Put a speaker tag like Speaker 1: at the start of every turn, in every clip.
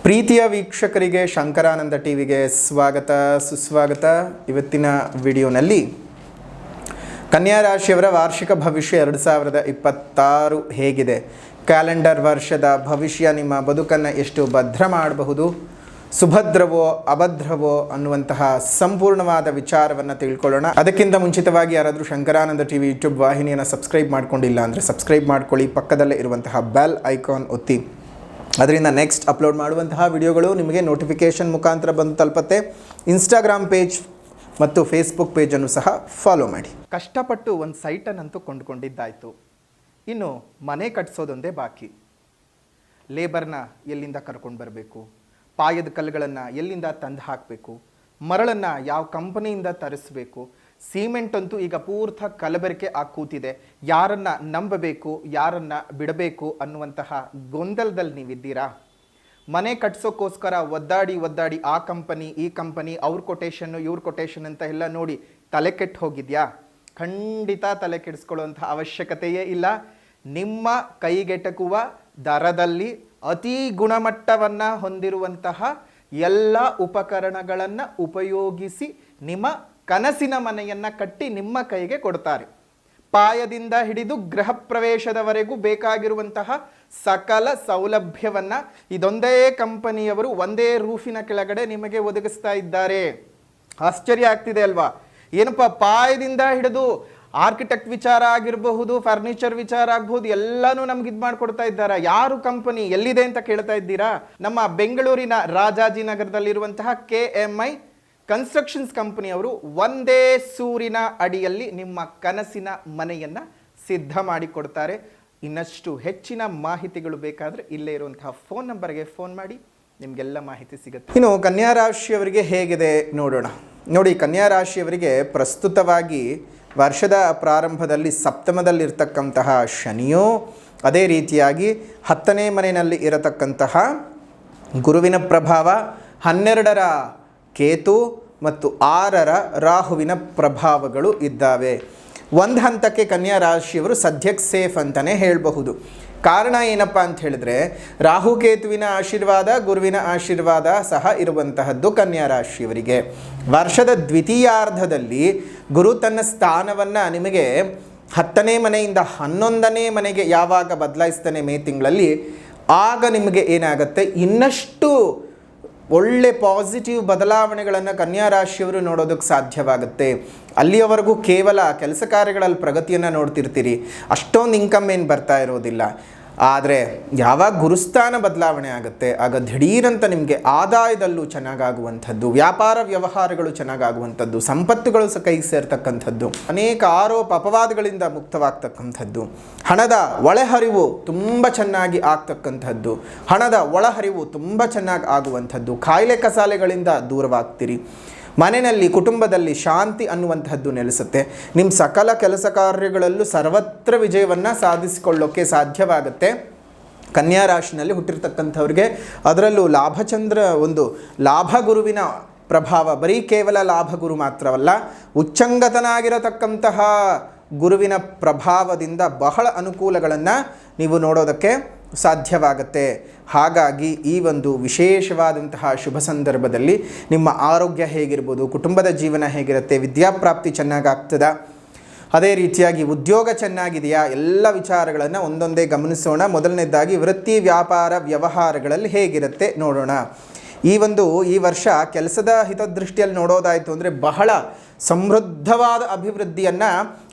Speaker 1: ಪ್ರೀತಿಯ ವೀಕ್ಷಕರಿಗೆ ಶಂಕರಾನಂದ ಟಿವಿಗೆ ಸ್ವಾಗತ ಸುಸ್ವಾಗತ. ಇವತ್ತಿನ ವಿಡಿಯೋನಲ್ಲಿ ಕನ್ಯಾ ರಾಶಿಯವರ ವಾರ್ಷಿಕ ಭವಿಷ್ಯ 2026 ಹೇಗಿದೆ, ಕ್ಯಾಲೆಂಡರ್ ವರ್ಷದ ಭವಿಷ್ಯ ನಿಮ್ಮ ಬದುಕನ್ನು ಎಷ್ಟು ಭದ್ರ ಮಾಡಬಹುದು, ಸುಭದ್ರವೋ ಅಭದ್ರವೋ ಅನ್ನುವಂತಹ ಸಂಪೂರ್ಣವಾದ ವಿಚಾರವನ್ನು ತಿಳ್ಕೊಳ್ಳೋಣ. ಅದಕ್ಕಿಂತ ಮುಂಚಿತವಾಗಿ ಯಾರಾದರೂ ಶಂಕರಾನಂದ ಟಿವಿ ಯೂಟ್ಯೂಬ್ ವಾಹಿನಿಯನ್ನು ಸಬ್ಸ್ಕ್ರೈಬ್ ಮಾಡ್ಕೊಂಡಿಲ್ಲ ಅಂದರೆ ಸಬ್ಸ್ಕ್ರೈಬ್ ಮಾಡ್ಕೊಳ್ಳಿ. ಪಕ್ಕದಲ್ಲೇ ಇರುವಂತಹ ಬೆಲ್ ಐಕಾನ್ ಒತ್ತಿ, ಅದರಿಂದ ನೆಕ್ಸ್ಟ್ ಅಪ್ಲೋಡ್ ಮಾಡುವಂತಹ ವಿಡಿಯೋಗಳು ನಿಮಗೆ ನೋಟಿಫಿಕೇಷನ್ ಮುಖಾಂತರ ಬಂದು ತಲುಪತ್ತೆ. ಇನ್ಸ್ಟಾಗ್ರಾಮ್ ಪೇಜ್ ಮತ್ತು ಫೇಸ್ಬುಕ್ ಪೇಜನ್ನು ಸಹ ಫಾಲೋ ಮಾಡಿ. ಕಷ್ಟಪಟ್ಟು ಒಂದು ಸೈಟನ್ನಂತೂ ಕೊಂಡುಕೊಂಡಿದ್ದಾಯಿತು, ಇನ್ನು ಮನೆ ಕಟ್ಟಿಸೋದೊಂದೇ ಬಾಕಿ. ಲೇಬರ್ನ ಎಲ್ಲಿಂದ ಕರ್ಕೊಂಡು ಬರಬೇಕು, ಪಾಯದ ಕಲ್ಲುಗಳನ್ನು ಎಲ್ಲಿಂದ ತಂದು ಹಾಕಬೇಕು, ಮರಳನ್ನು ಯಾವ ಕಂಪನಿಯಿಂದ ತರಿಸಬೇಕು, ಸಿಮೆಂಟ್ ಅಂತೂ ಈಗ ಪೂರ್ತಿ ಕಲಬೆರಕೆ ಆಗಿ ಕೂತಿದೆ. ಯಾರನ್ನು ನಂಬಬೇಕು, ಯಾರನ್ನು ಬಿಡಬೇಕು ಅನ್ನುವಂತಹ ಗೊಂದಲದಲ್ಲಿ ನೀವಿದ್ದೀರಾ? ಮನೆ ಕಟ್ಸೋಕ್ಕೋಸ್ಕರ ಒದ್ದಾಡಿ ಆ ಕಂಪನಿ ಈ ಕಂಪನಿ, ಅವ್ರ ಕೊಟೇಶನ್ನು ಇವ್ರ ಕೊಟೇಶನ್ ಅಂತ ಎಲ್ಲ ನೋಡಿ ತಲೆ ಕೆಟ್ಟು ಹೋಗಿದೆಯಾ? ಖಂಡಿತ ತಲೆ ಕೆಡಿಸ್ಕೊಳ್ಳುವಂಥ ಅವಶ್ಯಕತೆಯೇ ಇಲ್ಲ. ನಿಮ್ಮ ಕೈಗೆಟಕುವ ದರದಲ್ಲಿ ಅತಿ ಗುಣಮಟ್ಟವನ್ನು ಹೊಂದಿರುವಂತಹ ಎಲ್ಲ ಉಪಕರಣಗಳನ್ನು ಉಪಯೋಗಿಸಿ ನಿಮ್ಮ ಕನಸಿನ ಮನೆಯನ್ನು ಕಟ್ಟಿ ನಿಮ್ಮ ಕೈಗೆ ಕೊಡ್ತಾರೆ. ಪಾಯದಿಂದ ಹಿಡಿದು ಗೃಹ ಪ್ರವೇಶದವರೆಗೂ ಬೇಕಾಗಿರುವಂತಹ ಸಕಲ ಸೌಲಭ್ಯವನ್ನು ಇದೊಂದೇ ಕಂಪನಿಯವರು ಒಂದೇ ರೂಫಿನ ಕೆಳಗಡೆ ನಿಮಗೆ ಒದಗಿಸ್ತಾ ಇದ್ದಾರೆ. ಆಶ್ಚರ್ಯ ಆಗ್ತಿದೆ ಅಲ್ವಾ? ಏನಪ್ಪ, ಪಾಯದಿಂದ ಹಿಡಿದು ಆರ್ಕಿಟೆಕ್ಟ್ ವಿಚಾರ ಆಗಿರಬಹುದು, ಫರ್ನಿಚರ್ ವಿಚಾರ ಆಗಬಹುದು, ಎಲ್ಲನೂ ನಮ್ಗೆ ಇದು ಮಾಡಿಕೊಡ್ತಾ ಇದ್ದಾರೆ. ಯಾರು ಕಂಪನಿ, ಎಲ್ಲಿದೆ ಅಂತ ಕೇಳ್ತಾ ಇದ್ದೀರಾ? ನಮ್ಮ ಬೆಂಗಳೂರಿನ ರಾಜಾಜಿನಗರದಲ್ಲಿರುವಂತಹ KMI ಕನ್ಸ್ಟ್ರಕ್ಷನ್ಸ್ ಕಂಪನಿಯವರು ಒಂದೇ ಸೂರಿನ ಅಡಿಯಲ್ಲಿ ನಿಮ್ಮ ಕನಸಿನ ಮನೆಯನ್ನು ಸಿದ್ಧ ಮಾಡಿಕೊಡ್ತಾರೆ. ಇನ್ನಷ್ಟು ಹೆಚ್ಚಿನ ಮಾಹಿತಿಗಳು ಬೇಕಾದರೆ ಇಲ್ಲೇ ಇರುವಂತಹ ಫೋನ್ ನಂಬರ್ಗೆ ಫೋನ್ ಮಾಡಿ, ನಿಮಗೆಲ್ಲ ಮಾಹಿತಿ ಸಿಗುತ್ತೆ. ಇನ್ನು ಕನ್ಯಾ ರಾಶಿಯವರಿಗೆ ಹೇಗಿದೆ ನೋಡೋಣ. ನೋಡಿ, ಕನ್ಯಾ ರಾಶಿಯವರಿಗೆ ಪ್ರಸ್ತುತವಾಗಿ ವರ್ಷದ ಪ್ರಾರಂಭದಲ್ಲಿ ಸಪ್ತಮದಲ್ಲಿರ್ತಕ್ಕಂತಹ ಶನಿಯೋ, ಅದೇ ರೀತಿಯಾಗಿ 10ನೇ ಮನೆಯಲ್ಲಿ ಇರತಕ್ಕಂತಹ ಗುರುವಿನ ಪ್ರಭಾವ, 12ರ ಕೇತು ಮತ್ತು 6ರ ರಾಹುವಿನ ಪ್ರಭಾವಗಳು ಇದ್ದಾವೆ. ಒಂದು ಹಂತಕ್ಕೆ ಕನ್ಯಾ ರಾಶಿಯವರು ಸದ್ಯಕ್ಕೆ ಸೇಫ್ ಅಂತಲೇ ಹೇಳಬಹುದು. ಕಾರಣ ಏನಪ್ಪ ಅಂತ ಹೇಳಿದ್ರೆ, ರಾಹುಕೇತುವಿನ ಆಶೀರ್ವಾದ, ಗುರುವಿನ ಆಶೀರ್ವಾದ ಸಹ ಇರುವಂತಹದ್ದು ಕನ್ಯಾ ರಾಶಿಯವರಿಗೆ. ವರ್ಷದ ದ್ವಿತೀಯಾರ್ಧದಲ್ಲಿ ಗುರು ತನ್ನ ಸ್ಥಾನವನ್ನು ನಿಮಗೆ 10ನೇ ಮನೆಯಿಂದ 11ನೇ ಮನೆಗೆ ಯಾವಾಗ ಬದಲಾಯಿಸ್ತಾನೆ ಮೇ ತಿಂಗಳಲ್ಲಿ, ಆಗ ನಿಮಗೆ ಏನಾಗುತ್ತೆ, ಇನ್ನಷ್ಟು ಒಳ್ಳೆ ಪಾಸಿಟಿವ್ ಬದಲಾವಣೆಗಳನ್ನು ಕನ್ಯಾ ರಾಶಿಯವರು ನೋಡೋದಕ್ಕೆ ಸಾಧ್ಯವಾಗುತ್ತೆ. ಅಲ್ಲಿಯವರೆಗೂ ಕೇವಲ ಕೆಲಸ ಕಾರ್ಯಗಳಲ್ಲಿ ಪ್ರಗತಿಯನ್ನು ನೋಡ್ತಿರ್ತೀರಿ, ಅಷ್ಟೊಂದು ಇನ್ಕಮ್ ಏನು ಬರ್ತಾ ಇರೋದಿಲ್ಲ. ಆದರೆ ಯಾವಾಗ ಗುರುಸ್ಥಾನ ಬದಲಾವಣೆ ಆಗುತ್ತೆ, ಆಗ ದಿಢೀರಂತ ನಿಮಗೆ ಆದಾಯದಲ್ಲೂ ಚೆನ್ನಾಗಾಗುವಂಥದ್ದು, ವ್ಯಾಪಾರ ವ್ಯವಹಾರಗಳು ಚೆನ್ನಾಗಾಗುವಂಥದ್ದು, ಸಂಪತ್ತುಗಳು ಸಹ ಕೈಗೆ ಸೇರ್ತಕ್ಕಂಥದ್ದು, ಅನೇಕ ಆರೋಪ ಅಪವಾದಗಳಿಂದ ಮುಕ್ತವಾಗ್ತಕ್ಕಂಥದ್ದು, ಹಣದ ಒಳಹರಿವು ತುಂಬ ಚೆನ್ನಾಗಿ ಆಗ್ತಕ್ಕಂಥದ್ದು, ಹಣದ ಒಳಹರಿವು ತುಂಬ ಚೆನ್ನಾಗಿ ಆಗುವಂಥದ್ದು, ಕಾಯಿಲೆ ಕಸಾಲೆಗಳಿಂದ ದೂರವಾಗ್ತೀರಿ. ಮನೆಯಲ್ಲಿ ಕುಟುಂಬದಲ್ಲಿ ಶಾಂತಿ ಅನ್ನುವಂತಹದ್ದು ನೆಲೆಸುತ್ತೆ. ನಿಮ್ಮ ಸಕಲ ಕೆಲಸ ಕಾರ್ಯಗಳಲ್ಲೂ ಸರ್ವತ್ರ ವಿಜಯವನ್ನು ಸಾಧಿಸಿಕೊಳ್ಳೋಕ್ಕೆ ಸಾಧ್ಯವಾಗುತ್ತೆ. ಕನ್ಯಾ ರಾಶಿನಲ್ಲಿ ಹುಟ್ಟಿರ್ತಕ್ಕಂಥವ್ರಿಗೆ ಅದರಲ್ಲೂ ಲಾಭಚಂದ್ರ, ಒಂದು ಲಾಭ ಗುರುವಿನ ಪ್ರಭಾವ, ಬರೀ ಕೇವಲ ಲಾಭ ಗುರು ಮಾತ್ರವಲ್ಲ, ಉಚ್ಚಂಗತನಾಗಿರತಕ್ಕಂತಹ ಗುರುವಿನ ಪ್ರಭಾವದಿಂದ ಬಹಳ ಅನುಕೂಲಗಳನ್ನು ನೀವು ನೋಡೋದಕ್ಕೆ ಸಾಧ್ಯವಾಗುತ್ತೆ. ಹಾಗಾಗಿ ಈ ಒಂದು ವಿಶೇಷವಾದಂತಹ ಶುಭ ಸಂದರ್ಭದಲ್ಲಿ ನಿಮ್ಮ ಆರೋಗ್ಯ ಹೇಗಿರ್ಬೋದು, ಕುಟುಂಬದ ಜೀವನ ಹೇಗಿರುತ್ತೆ, ವಿದ್ಯಾಪ್ರಾಪ್ತಿ ಚೆನ್ನಾಗಾಗ್ತದ, ಅದೇ ರೀತಿಯಾಗಿ ಉದ್ಯೋಗ ಚೆನ್ನಾಗಿದೆಯಾ, ಎಲ್ಲ ವಿಚಾರಗಳನ್ನು ಒಂದೊಂದೇ ಗಮನಿಸೋಣ. ಮೊದಲನೇದಾಗಿ ವೃತ್ತಿ ವ್ಯಾಪಾರ ವ್ಯವಹಾರಗಳಲ್ಲಿ ಹೇಗಿರುತ್ತೆ ನೋಡೋಣ. ಈ ವರ್ಷ ಕೆಲಸದ ಹಿತದೃಷ್ಟಿಯಲ್ಲಿ ನೋಡೋದಾಯಿತು ಅಂದರೆ ಬಹಳ ಸಮೃದ್ಧವಾದ ಅಭಿವೃದ್ಧಿಯನ್ನು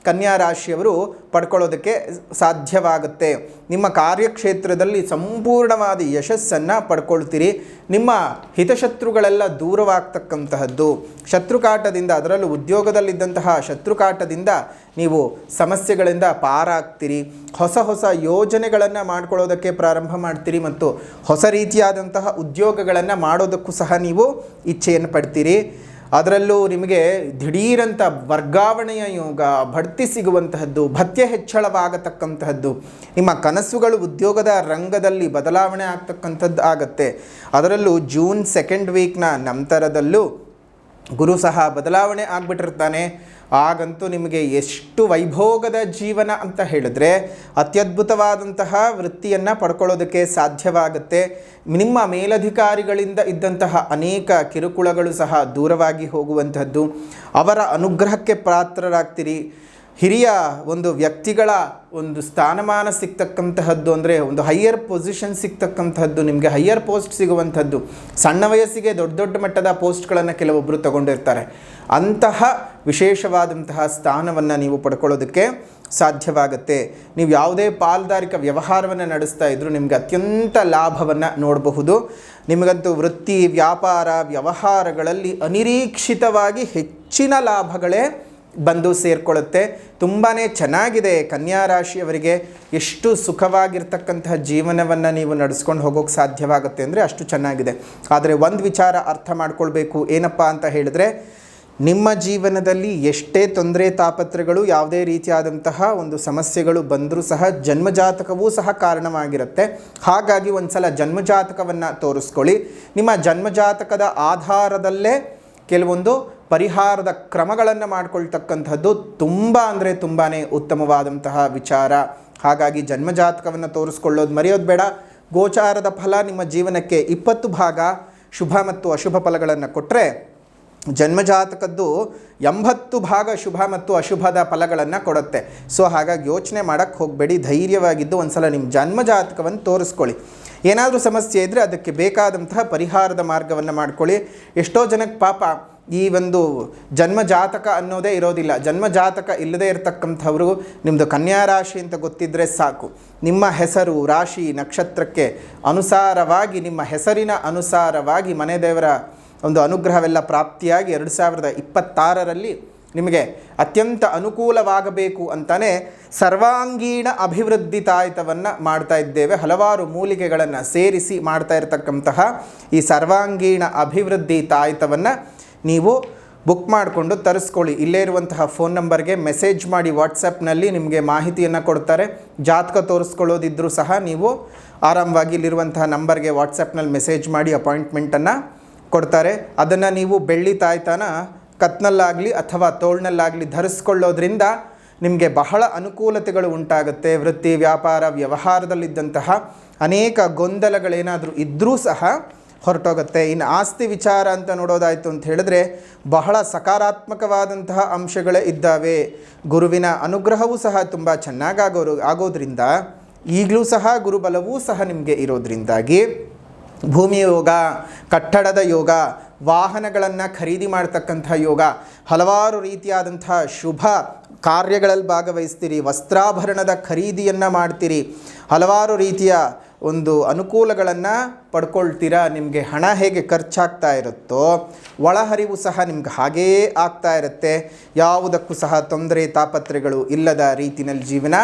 Speaker 1: ಕನ್ಯಾ ರಾಶಿಯವರು ಪಡ್ಕೊಳ್ಳೋದಕ್ಕೆ ಸಾಧ್ಯವಾಗುತ್ತೆ. ನಿಮ್ಮ ಕಾರ್ಯಕ್ಷೇತ್ರದಲ್ಲಿ ಸಂಪೂರ್ಣವಾದ ಯಶಸ್ಸನ್ನು ಪಡ್ಕೊಳ್ತೀರಿ. ನಿಮ್ಮ ಹಿತಶತ್ರುಗಳೆಲ್ಲ ದೂರವಾಗ್ತಕ್ಕಂತಹದ್ದು, ಶತ್ರುಕಾಟದಿಂದ, ಅದರಲ್ಲೂ ಉದ್ಯೋಗದಲ್ಲಿದ್ದಂತಹ ಶತ್ರುಕಾಟದಿಂದ ನೀವು ಸಮಸ್ಯೆಗಳಿಂದ ಪಾರಾಗ್ತೀರಿ. ಹೊಸ ಯೋಜನೆಗಳನ್ನು ಮಾಡ್ಕೊಳ್ಳೋದಕ್ಕೆ ಪ್ರಾರಂಭ ಮಾಡ್ತೀರಿ ಮತ್ತು ಹೊಸ ರೀತಿಯಾದಂತಹ ಉದ್ಯೋಗಗಳನ್ನು ಮಾಡೋದಕ್ಕೂ ಸಹ ನೀವು ಇಚ್ಛೆಯನ್ನು ಪಡ್ತೀರಿ. ಅದರಲ್ಲೂ ನಿಮಗೆ ದಿಢೀರಂಥ ವರ್ಗಾವಣೆಯ ಯೋಗ, ಬಡ್ತಿ ಸಿಗುವಂತಹದ್ದು, ಭತ್ಯೆ ಹೆಚ್ಚಳವಾಗತಕ್ಕಂತಹದ್ದು, ನಿಮ್ಮ ಕನಸುಗಳು ಉದ್ಯೋಗದ ರಂಗದಲ್ಲಿ ಬದಲಾವಣೆ ಆಗ್ತಕ್ಕಂಥದ್ದು ಆಗುತ್ತೆ. ಅದರಲ್ಲೂ ಜೂನ್ 2nd ವೀಕ್ನ ನಂತರದಲ್ಲೂ ಗುರು ಸಹ ಬದಲಾವಣೆ ಆಗಿಬಿಟ್ಟಿರ್ತಾನೆ. ಆಗಂತೂ ನಿಮಗೆ ಎಷ್ಟು ವೈಭೋಗದ ಜೀವನ ಅಂತ ಹೇಳಿದ್ರೆ ಅತ್ಯದ್ಭುತವಾದಂತಹ ವೃತ್ತಿಯನ್ನು ಪಡ್ಕೊಳ್ಳೋದಕ್ಕೆ ಸಾಧ್ಯವಾಗುತ್ತೆ. ನಿಮ್ಮ ಮೇಲಧಿಕಾರಿಗಳಿಂದ ಇದ್ದಂತಹ ಅನೇಕ ಕಿರುಕುಳಗಳು ಸಹ ದೂರವಾಗಿ ಹೋಗುವಂಥದ್ದು, ಅವರ ಅನುಗ್ರಹಕ್ಕೆ ಪಾತ್ರರಾಗ್ತೀರಿ. ಹಿರಿಯ ಒಂದು ವ್ಯಕ್ತಿಗಳ ಒಂದು ಸ್ಥಾನಮಾನ ಸಿಗ್ತಕ್ಕಂತಹದ್ದು, ಅಂದರೆ ಒಂದು ಹೈಯರ್ ಪೊಸಿಷನ್ ಸಿಗ್ತಕ್ಕಂತಹದ್ದು, ನಿಮಗೆ ಹೈಯರ್ ಪೋಸ್ಟ್ ಸಿಗುವಂಥದ್ದು. ಸಣ್ಣ ವಯಸ್ಸಿಗೆ ದೊಡ್ಡ ದೊಡ್ಡ ಮಟ್ಟದ ಪೋಸ್ಟ್ಗಳನ್ನು ಕೆಲವೊಬ್ಬರು ತಗೊಂಡಿರ್ತಾರೆ. ಅಂತಹ ವಿಶೇಷವಾದಂತಹ ಸ್ಥಾನವನ್ನು ನೀವು ಪಡ್ಕೊಳ್ಳೋದಕ್ಕೆ ಸಾಧ್ಯವಾಗುತ್ತೆ. ನೀವು ಯಾವುದೇ ಪಾಲ್ದಾರಿಕ ವ್ಯವಹಾರವನ್ನು ನಡೆಸ್ತಾ ಇದ್ದರೂ ನಿಮಗೆ ಅತ್ಯಂತ ಲಾಭವನ್ನು ನೋಡಬಹುದು. ನಿಮಗಂತೂ ವೃತ್ತಿ, ವ್ಯಾಪಾರ, ವ್ಯವಹಾರಗಳಲ್ಲಿ ಅನಿರೀಕ್ಷಿತವಾಗಿ ಹೆಚ್ಚಿನ ಲಾಭಗಳೇ ಬಂದು ಸೇರಿಕೊಳ್ಳುತ್ತೆ. ತುಂಬಾ ಚೆನ್ನಾಗಿದೆ ಕನ್ಯಾ ರಾಶಿಯವರಿಗೆ. ಎಷ್ಟು ಸುಖವಾಗಿರ್ತಕ್ಕಂತಹ ಜೀವನವನ್ನು ನೀವು ನಡೆಸ್ಕೊಂಡು ಹೋಗೋಕ್ಕೆ ಸಾಧ್ಯವಾಗುತ್ತೆ ಅಂದರೆ ಅಷ್ಟು ಚೆನ್ನಾಗಿದೆ. ಆದರೆ ಒಂದು ವಿಚಾರ ಅರ್ಥ ಮಾಡ್ಕೊಳ್ಬೇಕು, ಏನಪ್ಪ ಅಂತ ಹೇಳಿದ್ರೆ, ನಿಮ್ಮ ಜೀವನದಲ್ಲಿ ಎಷ್ಟೇ ತೊಂದರೆ ತಾಪತ್ರಗಳು, ಯಾವುದೇ ರೀತಿಯಾದಂತಹ ಒಂದು ಸಮಸ್ಯೆಗಳು ಬಂದರೂ ಸಹ ಜನ್ಮಜಾತಕವೂ ಸಹ ಕಾರಣವಾಗಿರುತ್ತೆ. ಹಾಗಾಗಿ ಒಂದು ಸಲ ಜನ್ಮಜಾತಕವನ್ನು ತೋರಿಸ್ಕೊಳ್ಳಿ. ನಿಮ್ಮ ಜನ್ಮಜಾತಕದ ಆಧಾರದಲ್ಲೇ ಕೆಲವೊಂದು ಪರಿಹಾರದ ಕ್ರಮಗಳನ್ನು ಮಾಡಿಕೊಳ್ತಕ್ಕಂಥದ್ದು ತುಂಬಾ ಉತ್ತಮವಾದಂತಹ ವಿಚಾರ. ಹಾಗಾಗಿ ಜನ್ಮಜಾತಕವನ್ನು ತೋರಿಸ್ಕೊಳ್ಳೋದು ಮರೆಯೋದು ಬೇಡ. ಗೋಚಾರದ ಫಲ ನಿಮ್ಮ ಜೀವನಕ್ಕೆ 20 ಭಾಗ ಶುಭ ಮತ್ತು ಅಶುಭ ಫಲಗಳನ್ನು ಕೊಟ್ಟರೆ, ಜನ್ಮಜಾತಕದ್ದು 80 ಭಾಗ ಶುಭ ಮತ್ತು ಅಶುಭದ ಫಲಗಳನ್ನು ಕೊಡುತ್ತೆ. ಸೊ ಹಾಗಾಗಿ ಯೋಚನೆ ಮಾಡೋಕ್ಕೆ ಹೋಗಬೇಡಿ, ಧೈರ್ಯವಾಗಿದ್ದು ಒಂದು ಸಲ ನಿಮ್ಮ ಜನ್ಮಜಾತಕವನ್ನು ತೋರಿಸ್ಕೊಳ್ಳಿ. ಏನಾದರೂ ಸಮಸ್ಯೆ ಇದ್ದರೆ ಅದಕ್ಕೆ ಬೇಕಾದಂತಹ ಪರಿಹಾರದ ಮಾರ್ಗವನ್ನು ಮಾಡ್ಕೊಳ್ಳಿ. ಎಷ್ಟೋ ಜನಕ್ಕೆ ಪಾಪ ಈ ಒಂದು ಜನ್ಮಜಾತಕ ಅನ್ನೋದೇ ಇರೋದಿಲ್ಲ. ಜನ್ಮಜಾತಕ ಇಲ್ಲದೇ ಇರತಕ್ಕಂಥವ್ರು ನಿಮ್ಮದು ಕನ್ಯಾ ರಾಶಿ ಅಂತ ಗೊತ್ತಿದ್ದರೆ ಸಾಕು. ನಿಮ್ಮ ಹೆಸರು, ರಾಶಿ, ನಕ್ಷತ್ರಕ್ಕೆ ಅನುಸಾರವಾಗಿ, ನಿಮ್ಮ ಹೆಸರಿನ ಅನುಸಾರವಾಗಿ ಮನೆ ದೇವರ ಒಂದು ಅನುಗ್ರಹವೆಲ್ಲ ಪ್ರಾಪ್ತಿಯಾಗಿ 2026ರಲ್ಲಿ ನಿಮಗೆ ಅತ್ಯಂತ ಅನುಕೂಲವಾಗಬೇಕು ಅಂತಲೇ ಸರ್ವಾಂಗೀಣ ಅಭಿವೃದ್ಧಿ ತಾಯಿತವನ್ನು ಮಾಡ್ತಾ ಇದ್ದೇವೆ. ಹಲವಾರು ಮೂಲಿಕೆಗಳನ್ನು ಸೇರಿಸಿ ಮಾಡ್ತಾ ಇರತಕ್ಕಂತಹ ಈ ಸರ್ವಾಂಗೀಣ ಅಭಿವೃದ್ಧಿ ತಾಯಿತವನ್ನು ನೀವು ಬುಕ್ ಮಾಡಿಕೊಂಡು ತರಿಸ್ಕೊಳ್ಳಿ. ಇಲ್ಲೇ ಇರುವಂತಹ ಫೋನ್ ನಂಬರ್ಗೆ ಮೆಸೇಜ್ ಮಾಡಿ, ವಾಟ್ಸಪ್ನಲ್ಲಿ ನಿಮಗೆ ಮಾಹಿತಿಯನ್ನು ಕೊಡ್ತಾರೆ. ಜಾತಕ ತೋರಿಸ್ಕೊಳ್ಳೋದಿದ್ದರೂ ಸಹ ನೀವು ಆರಾಮವಾಗಿ ಇಲ್ಲಿರುವಂತಹ ನಂಬರ್ಗೆ ವಾಟ್ಸಪ್ನಲ್ಲಿ ಮೆಸೇಜ್ ಮಾಡಿ ಅಪಾಯಿಂಟ್ಮೆಂಟನ್ನು ಕೊಡ್ತಾರೆ. ಅದನ್ನು ನೀವು ಬೆಳ್ಳಿ ತಾಯ್ತಾನ ಕತ್ನಲ್ಲಾಗಲಿ ಅಥವಾ ತೋಳ್ನಲ್ಲಾಗಲಿ ಧರಿಸ್ಕೊಳ್ಳೋದ್ರಿಂದ ನಿಮಗೆ ಬಹಳ ಅನುಕೂಲತೆಗಳು ಉಂಟಾಗುತ್ತೆ. ವೃತ್ತಿ, ವ್ಯಾಪಾರ, ವ್ಯವಹಾರದಲ್ಲಿದ್ದಂತಹ ಅನೇಕ ಗೊಂದಲಗಳೇನಾದರೂ ಇದ್ದರೂ ಸಹ ಹೊರಟೋಗುತ್ತೆ. ಇನ್ನು ಆಸ್ತಿ ವಿಚಾರ ಅಂತ ನೋಡೋದಾಯಿತು ಅಂತ ಹೇಳಿದ್ರೆ ಬಹಳ ಸಕಾರಾತ್ಮಕವಾದಂತಹ ಅಂಶಗಳೇ ಇದ್ದಾವೆ. ಗುರುವಿನ ಅನುಗ್ರಹವೂ ಸಹ ತುಂಬ ಆಗೋದ್ರಿಂದ, ಈಗಲೂ ಸಹ ಗುರುಬಲವೂ ಸಹ ನಿಮಗೆ ಇರೋದ್ರಿಂದಾಗಿ ಭೂಮಿ ಯೋಗ, ಕಟ್ಟಡದ ಯೋಗ, ವಾಹನಗಳನ್ನು ಖರೀದಿ ಮಾಡ್ತಕ್ಕಂಥ ಯೋಗ, ಹಲವಾರು ರೀತಿಯಾದಂತಹ ಶುಭ ಕಾರ್ಯಗಳಲ್ಲಿ ಭಾಗವಹಿಸ್ತೀರಿ, ವಸ್ತ್ರಾಭರಣದ ಖರೀದಿಯನ್ನು ಮಾಡ್ತೀರಿ, ಹಲವಾರು ರೀತಿಯ ಒಂದು ಅನುಕೂಲಗಳನ್ನು ಪಡ್ಕೊಳ್ತೀರಾ. ನಿಮಗೆ ಹಣ ಹೇಗೆ ಖರ್ಚಾಗ್ತಾ ಇರುತ್ತೋ ಒಳಹರಿವು ಸಹ ನಿಮ್ಗೆ ಹಾಗೇ ಆಗ್ತಾ ಇರುತ್ತೆ. ಯಾವುದಕ್ಕೂ ಸಹ ತೊಂದರೆ ತಾಪತ್ರೆಗಳು ಇಲ್ಲದ ರೀತಿಯಲ್ಲಿ ಜೀವನ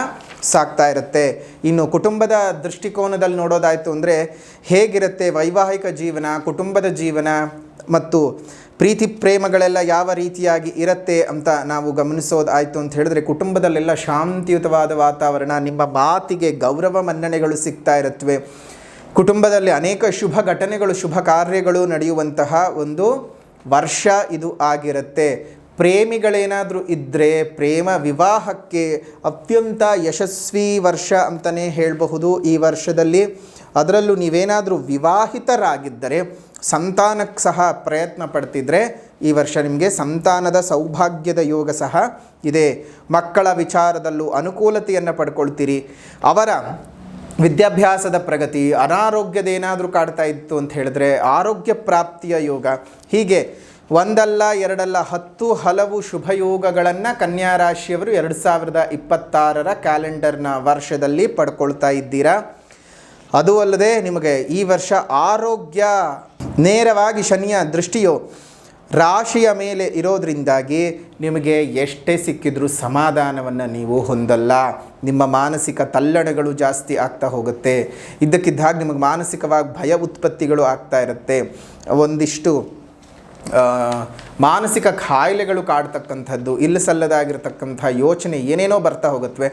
Speaker 1: ಸಾಗ್ತಾ ಇರುತ್ತೆ. ಇನ್ನು ಕುಟುಂಬದ ದೃಷ್ಟಿಕೋನದಲ್ಲಿ ನೋಡೋದಾಯಿತು ಅಂದರೆ ಹೇಗಿರುತ್ತೆ ವೈವಾಹಿಕ ಜೀವನ, ಕುಟುಂಬದ ಜೀವನ ಮತ್ತು ಪ್ರೀತಿ ಪ್ರೇಮಗಳೆಲ್ಲ ಯಾವ ರೀತಿಯಾಗಿ ಇರುತ್ತೆ ಅಂತ ನಾವು ಗಮನಿಸೋದಾಯಿತು ಅಂತ ಹೇಳಿದ್ರೆ, ಕುಟುಂಬದಲ್ಲೆಲ್ಲ ಶಾಂತಿಯುತವಾದ ವಾತಾವರಣ, ನಿಮ್ಮ ಮಾತಿಗೆ ಗೌರವ ಮನ್ನಣೆಗಳು ಸಿಗ್ತಾ ಇರುತ್ತವೆ. ಕುಟುಂಬದಲ್ಲಿ ಅನೇಕ ಶುಭ ಘಟನೆಗಳು, ಶುಭ ಕಾರ್ಯಗಳು ನಡೆಯುವಂತಹ ಒಂದು ವರ್ಷ ಇದು ಆಗಿರುತ್ತೆ. ಪ್ರೇಮಿಗಳೇನಾದರೂ ಇದ್ದರೆ ಪ್ರೇಮ ವಿವಾಹಕ್ಕೆ ಅತ್ಯಂತ ಯಶಸ್ವಿ ವರ್ಷ ಅಂತಲೇ ಹೇಳಬಹುದು ಈ ವರ್ಷದಲ್ಲಿ. ಅದರಲ್ಲೂ ನೀವೇನಾದರೂ ವಿವಾಹಿತರಾಗಿದ್ದರೆ, ಸಂತಾನಕ್ಕೆ ಸಹ ಪ್ರಯತ್ನ ಪಡ್ತಿದ್ರೆ ಈ ವರ್ಷ ನಿಮಗೆ ಸಂತಾನದ ಸೌಭಾಗ್ಯದ ಯೋಗ ಸಹ ಇದೆ. ಮಕ್ಕಳ ವಿಚಾರದಲ್ಲೂ ಅನುಕೂಲತೆಯನ್ನು ಪಡ್ಕೊಳ್ತೀರಿ. ಅವರ ವಿದ್ಯಾಭ್ಯಾಸದ ಪ್ರಗತಿ, ಅನಾರೋಗ್ಯದೇನಾದರೂ ಕಾಡ್ತಾ ಇತ್ತು ಅಂತ ಹೇಳಿದ್ರೆ ಆರೋಗ್ಯ ಪ್ರಾಪ್ತಿಯ ಯೋಗ, ಹೀಗೆ ಒಂದಲ್ಲ ಎರಡಲ್ಲ 10 ಹಲವು ಶುಭಯೋಗಗಳನ್ನು ಕನ್ಯಾ ರಾಶಿಯವರು 2026ರ ಕ್ಯಾಲೆಂಡರ್ನ ವರ್ಷದಲ್ಲಿ ಪಡ್ಕೊಳ್ತಾ ಇದ್ದೀರಾ. ಅದು ಅಲ್ಲದೆ ನಿಮಗೆ ಈ ವರ್ಷ ಆರೋಗ್ಯ, ನೇರವಾಗಿ ಶನಿಯ ದೃಷ್ಟಿಯು ರಾಶಿಯ ಮೇಲೆ ಇರೋದ್ರಿಂದಾಗಿ ನಿಮಗೆ ಎಷ್ಟೇ ಸಿಕ್ಕಿದ್ರೂ ಸಮಾಧಾನವನ್ನು ನೀವು ಹೊಂದಲ್ಲ. ನಿಮ್ಮ ಮಾನಸಿಕ ತಲ್ಲಣಗಳು ಜಾಸ್ತಿ ಆಗ್ತಾ ಹೋಗುತ್ತೆ. ಇದ್ದಕ್ಕಿದ್ದಾಗ ನಿಮಗೆ ಮಾನಸಿಕವಾಗಿ ಭಯ ಉತ್ಪತ್ತಿಗಳು ಆಗ್ತಾ ಇರುತ್ತೆ. ಒಂದಿಷ್ಟು ಮಾನಸಿಕ ಕಾಯಿಲೆಗಳು ಕಾಡ್ತಕ್ಕಂಥದ್ದು, ಇಲ್ಲ ಸಲ್ಲದಾಗಿರ್ತಕ್ಕಂಥ ಯೋಚನೆ ಏನೇನೋ ಬರ್ತಾ ಹೋಗುತ್ತವೆ.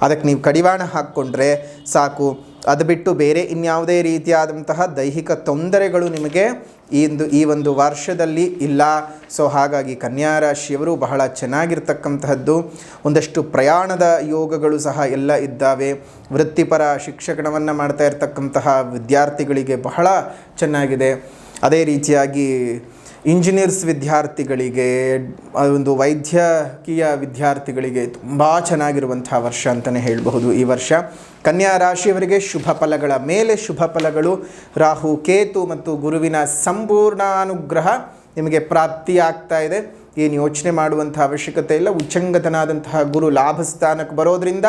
Speaker 1: ಅದಕ್ಕೆ ನೀವು ಕಡಿವಾಣ ಹಾಕ್ಕೊಂಡ್ರೆ ಸಾಕು. ಅದು ಬಿಟ್ಟು ಬೇರೆ ಇನ್ಯಾವುದೇ ರೀತಿಯಾದಂತಹ ದೈಹಿಕ ತೊಂದರೆಗಳು ನಿಮಗೆ ಈ ಒಂದು ವರ್ಷದಲ್ಲಿ ಇಲ್ಲ. ಸೊ ಹಾಗಾಗಿ ಕನ್ಯಾ ರಾಶಿಯವರು ಬಹಳ ಚೆನ್ನಾಗಿರ್ತಕ್ಕಂತಹದ್ದು. ಒಂದಷ್ಟು ಪ್ರಯಾಣದ ಯೋಗಗಳು ಸಹ ಎಲ್ಲ ಇದ್ದಾವೆ. ವೃತ್ತಿಪರ ಶಿಕ್ಷಣವನ್ನು ಮಾಡ್ತಾ ಇರತಕ್ಕಂತಹ ವಿದ್ಯಾರ್ಥಿಗಳಿಗೆ ಬಹಳ ಚೆನ್ನಾಗಿದೆ. ಅದೇ ರೀತಿಯಾಗಿ ಇಂಜಿನಿಯರ್ಸ್ ವಿದ್ಯಾರ್ಥಿಗಳಿಗೆ, ಒಂದು ವೈದ್ಯಕೀಯ ವಿದ್ಯಾರ್ಥಿಗಳಿಗೆ ತುಂಬ ಚೆನ್ನಾಗಿರುವಂಥ ವರ್ಷ ಅಂತಲೇ ಹೇಳಬಹುದು ಈ ವರ್ಷ. ಕನ್ಯಾ ರಾಶಿಯವರಿಗೆ ಶುಭ ಫಲಗಳ ಮೇಲೆ ಶುಭ ಫಲಗಳು. ರಾಹು, ಕೇತು ಮತ್ತು ಗುರುವಿನ ಸಂಪೂರ್ಣ ಅನುಗ್ರಹ ನಿಮಗೆ ಪ್ರಾಪ್ತಿಯಾಗ್ತಾ ಇದೆ. ಏನು ಯೋಚನೆ ಮಾಡುವಂಥ ಅವಶ್ಯಕತೆ ಇಲ್ಲ. ಉಚ್ಚಂಗತನಾದಂತಹ ಗುರು ಲಾಭಸ್ಥಾನಕ್ಕೆ ಬರೋದರಿಂದ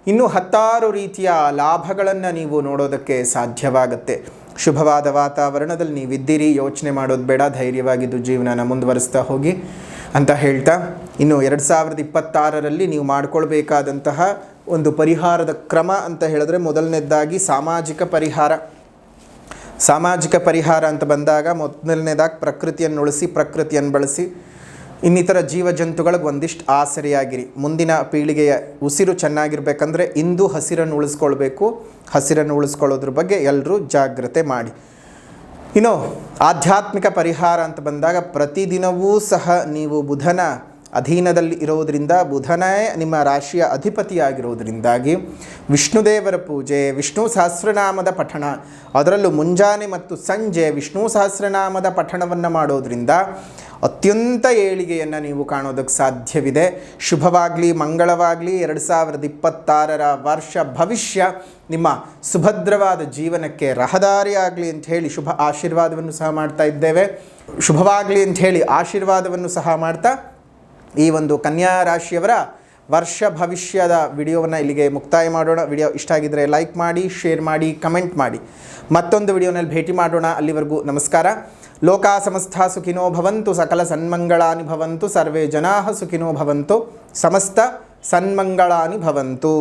Speaker 1: ಇನ್ನೂ 10 ರೀತಿಯ ಲಾಭಗಳನ್ನು ನೀವು ನೋಡೋದಕ್ಕೆ ಸಾಧ್ಯವಾಗುತ್ತೆ. ಶುಭವಾದ ವಾತಾವರಣದಲ್ಲಿ ನೀವಿದ್ದೀರಿ, ಯೋಚನೆ ಮಾಡೋದು ಬೇಡ, ಧೈರ್ಯವಾಗಿದ್ದು ಜೀವನನ ಮುಂದುವರಿಸ್ತಾ ಹೋಗಿ ಅಂತ ಹೇಳ್ತಾ, ಇನ್ನು 2026ರಲ್ಲಿ ನೀವು ಮಾಡಿಕೊಳ್ಬೇಕಾದಂತಹ ಒಂದು ಪರಿಹಾರದ ಕ್ರಮ ಅಂತ ಹೇಳಿದ್ರೆ, ಮೊದಲನೇದಾಗಿ ಸಾಮಾಜಿಕ ಪರಿಹಾರ ಅಂತ ಬಂದಾಗ ಮೊದಲನೇದಾಗಿ ಪ್ರಕೃತಿಯನ್ನು ಉಳಿಸಿ, ಪ್ರಕೃತಿಯನ್ನು ಬಳಸಿ, ಇನ್ನಿತರ ಜೀವಜಂತುಗಳಿಗೆ ಒಂದಿಷ್ಟು ಆಸರೆಯಾಗಿರಿ. ಮುಂದಿನ ಪೀಳಿಗೆಯ ಉಸಿರು ಚೆನ್ನಾಗಿರ್ಬೇಕಂದ್ರೆ ಇಂದು ಹಸಿರನ್ನು ಉಳಿಸ್ಕೊಳ್ಬೇಕು. ಹಸಿರನ್ನು ಉಳಿಸ್ಕೊಳ್ಳೋದ್ರ ಬಗ್ಗೆ ಎಲ್ಲರೂ ಜಾಗ್ರತೆ ಮಾಡಿ. ಇನ್ನು ಆಧ್ಯಾತ್ಮಿಕ ಪರಿಹಾರ ಅಂತ ಬಂದಾಗ ಪ್ರತಿದಿನವೂ ಸಹ ನೀವು ಬುಧನ ಅಧೀನದಲ್ಲಿ ಇರೋದರಿಂದ, ಬುಧನೇ ನಿಮ್ಮ ರಾಶಿಯ ಅಧಿಪತಿಯಾಗಿರೋದರಿಂದಾಗಿ ವಿಷ್ಣುದೇವರ ಪೂಜೆ, ವಿಷ್ಣು ಸಹಸ್ರನಾಮದ ಪಠಣ, ಅದರಲ್ಲೂ ಮುಂಜಾನೆ ಮತ್ತು ಸಂಜೆ ವಿಷ್ಣು ಸಹಸ್ರನಾಮದ ಪಠಣವನ್ನು ಮಾಡೋದರಿಂದ ಅತ್ಯಂತ ಏಳಿಗೆಯನ್ನು ನೀವು ಕಾಣೋದಕ್ಕೆ ಸಾಧ್ಯವಿದೆ. ಶುಭವಾಗಲಿ, ಮಂಗಳವಾಗಲಿ. 2026ರ ವರ್ಷ ಭವಿಷ್ಯ ನಿಮ್ಮ ಸುಭದ್ರವಾದ ಜೀವನಕ್ಕೆ ರಹದಾರಿಯಾಗಲಿ ಅಂತ ಹೇಳಿ ಶುಭ ಆಶೀರ್ವಾದವನ್ನು ಸಹ ಮಾಡ್ತಾ ಇದ್ದೇವೆ. ಶುಭವಾಗಲಿ ಅಂತ ಹೇಳಿ ಆಶೀರ್ವಾದವನ್ನು ಸಹ ಮಾಡ್ತಾ ಈ ಒಂದು ಕನ್ಯಾ ರಾಶಿಯವರ ವರ್ಷ ಭವಿಷ್ಯದ ವಿಡಿಯೋವನ್ನು ಇಲ್ಲಿಗೆ ಮುಕ್ತಾಯ ಮಾಡೋಣ. ವಿಡಿಯೋ ಇಷ್ಟ ಆಗಿದ್ದರೆ ಲೈಕ್ ಮಾಡಿ, ಶೇರ್ ಮಾಡಿ, ಕಮೆಂಟ್ ಮಾಡಿ. ಮತ್ತೊಂದು ವಿಡಿಯೋನಲ್ಲಿ ಭೇಟಿ ಮಾಡೋಣ. ಅಲ್ಲಿವರೆಗೂ ನಮಸ್ಕಾರ. ಲೋಕಾ ಸಮಸ್ತ ಸುಖಿನೋ ಭವಂತು, ಸಕಲ ಸನ್ಮಂಗಳಾನಿ ಭವಂತು, ಸರ್ವೇ ಜನಾಃ ಸುಖಿನೋ ಭವಂತು, ಸಮಸ್ತ ಸನ್ಮಂಗಳಾನಿ ಭವಂತು.